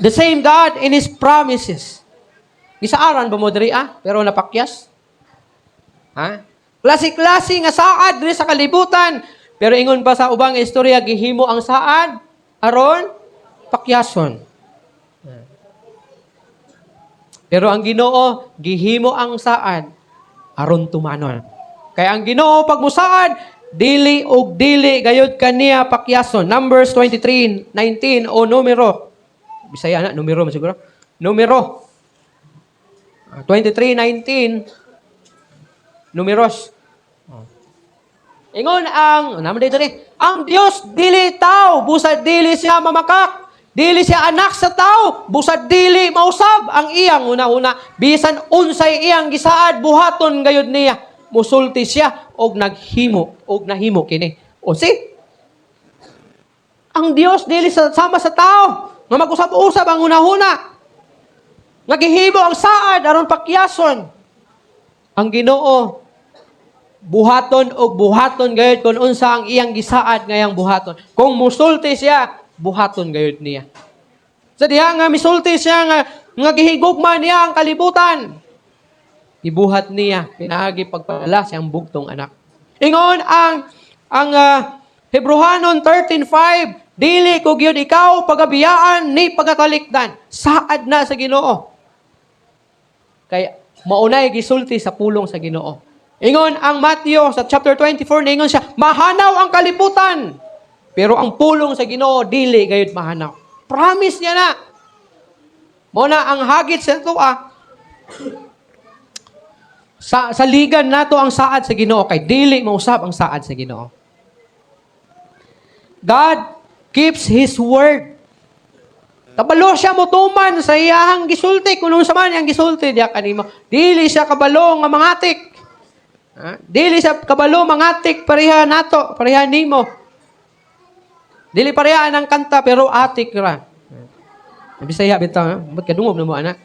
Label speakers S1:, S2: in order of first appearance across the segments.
S1: The same God in His promises. Gisaaran ba mo diri pero napakyas? Ha? Klase-klase nga saad diri sa kalibutan. Pero ingon pa sa ubang istorya, gihimo ang saad aron pakyason. Pero ang Ginoo, gihimo ang saad aron tumanon. Kaya ang Ginoo pag musaad, dili og dili gayud kaniya pakyason. Numbers 23:19 o numero. Bisaya na, numero man siguro. Numero. 23:19 numeros. Ingon naman dito ang Dios dili tao, busad dili siya mamakak. Dili siya anak sa tao, busad dili mausab ang iyang una-una. Bisan unsay iyang gisaad buhaton gayud niya. Musulti siya og naghimo og nahimo kini. O si ang Dios dili sama sa tao nga mag-usab-usab ang una-una. Nagihimo ang saad aron pakyason. Ang Ginoo buhaton og buhaton gayud kun unsa ang iyang gisaad ngayang buhaton. Kung musulti siya, buhaton gayud niya. Sa diha nga misulti siya nga gihigugma niya ang kalibutan. Ibuhat niya pinaagi pagpadala siyang bugtong anak. Ingon ang Hebrehanon 13:5, dili ko gyud ikaw pagabiyaan ni pagkatalikdan. Saad na sa Ginoo. Kaya maunay gisulti sa pulong sa Ginoo. Ingon ang Matthew sa chapter 24, ingon siya, mahanaw ang kalibutan. Pero ang pulong sa Ginoo dili gayud mahanaw. Promise niya na. Mo na ang hagit sa ito sa ligan nato ang saad sa Ginoo kay dili mausab ang saad sa Ginoo. God keeps His word. Kabalo siya motuman sa iyahang gisulti kuno sa man ang gisulti diya kanimo. Dili siya kabalo nga mangatik. Dili siya kabalo mangatik pareha nato, pareha nimo. Dili pareha ang kanta pero atik ra. Bisaya bitaw, ba't kadungog na mo anak?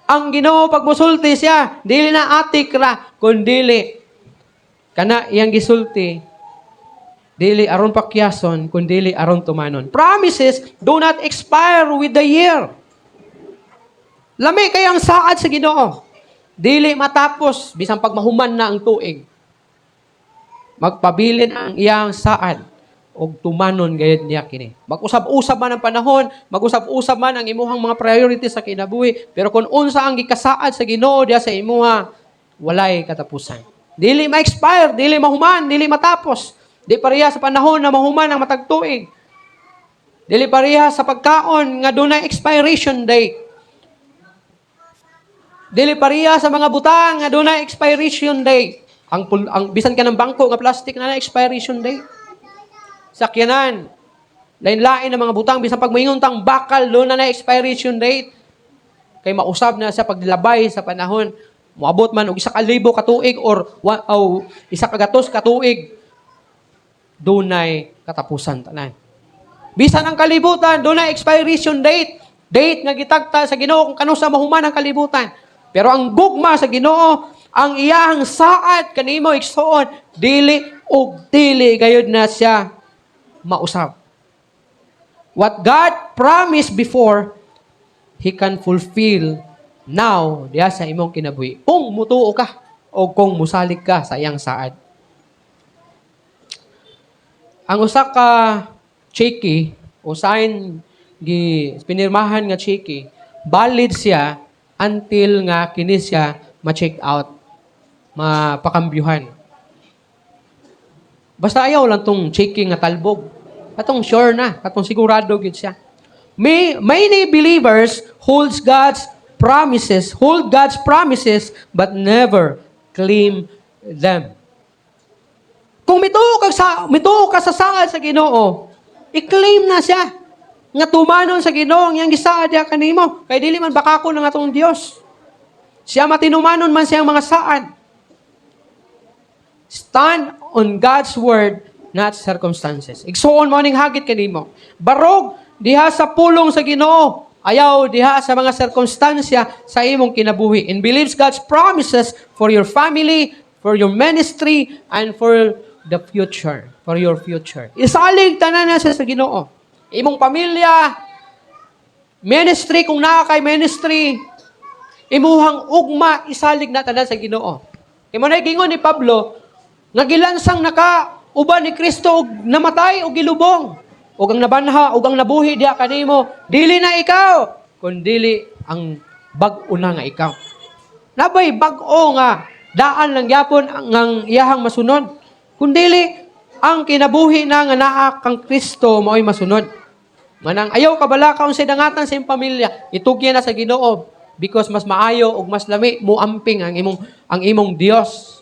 S1: Ang Ginoo pag musulti siya, dili na atik ra, kundi kana iyang gisulti. Dili aron pakyason, kundi aron tumanon. Promises do not expire with the year. Lami kayang saad sa Ginoo. Dili matapos bisan pag mahuman na ang tuig. Magpabilin ang iyang saad og tumanon gayud niya kini. Mag-usab-usab man ang panahon, mag-usab-usab man ang imuhang mga priorities sa kinabuhi, pero kung unsa ang gikasaad sa Ginoo diya sa imuha, walay katapusan. Dili ma-expire, dili mahuman, dili matapos. Di pareha sa panahon na mahuman ang matag tuig. Dili pareha sa pagkaon nga dunay expiration date. Dili pareha sa mga butang nga dunay expiration date. Ang bisan ka ng bangko nga plastic na expiration date. Sakyanan. Lain-lain ng mga butang bisan pag moingon tang bakal doon na expiration date. Kay mausab na sa paglabay sa panahon. Moabot man og 1,000 ka tuig or 100 ka tuig. Dunay katapusan tanan. Bisan ang kalibutan dunay expiration date. Date nga gitagta sa Ginoo kung kanus sa mahuman ang kalibutan. Pero ang gugma sa Ginoo, ang iyang saad kanimo igsuon, dili og dili gayud na siya mausab. What God promised before, He can fulfill now diya sa imong kinabuhi. Kung mutuo ka o kung musalig ka sa iyang saad. Ang usa ka cheque o sign pinirmahan nga cheque, valid siya until nga kini siya ma-check out, mapakambyuhan. Basta ayaw lang tong cheque nga talbog. Katong sure na, katong sigurado gid siya. Many believers hold God's promises but never claim them. Kung mituo ka sa saad sa Ginoo, i-claim na siya. Nga tumanon sa Ginoo ang iyang gisaad diha kanimo. Kay dili man bakako ng atong Dios. Siya matinumanon man siyang mga saad. Stand on God's word, not circumstances. Igsuon mo ning hagit kanimo. Barog diha sa pulong sa Ginoo. Ayaw diha sa mga sirkumstansya sa imong kinabuhi. And believes God's promises for your family, for your ministry, and for the future. For your future. Isalig tanan na sa Ginoo. Imong pamilya, ministry kung naa kay ministry, imuhang ugma isalig na tanan sa Ginoo. Imo na gingon ni Pablo, nga gilansang naka uban ni Kristo og namatay og gilubong. Ug ang nabanha ug ang nabuhi diha kanimo, dili na ikaw, kundi ang bag-o na nga ikaw. Nabay bag-o nga daan lang gyapon ang iyahang masunod. Kundi ang kinabuhi na nga naa kang Kristo mao'y masunod. Manang ayaw kabalakaw sa dangatan sa iyong pamilya, itugyan na sa Ginoo because mas maayo ug mas lami muamping ang imong Dios.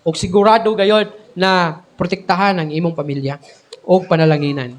S1: Ug sigurado gayod na protektahan ang imong pamilya o panalanginan.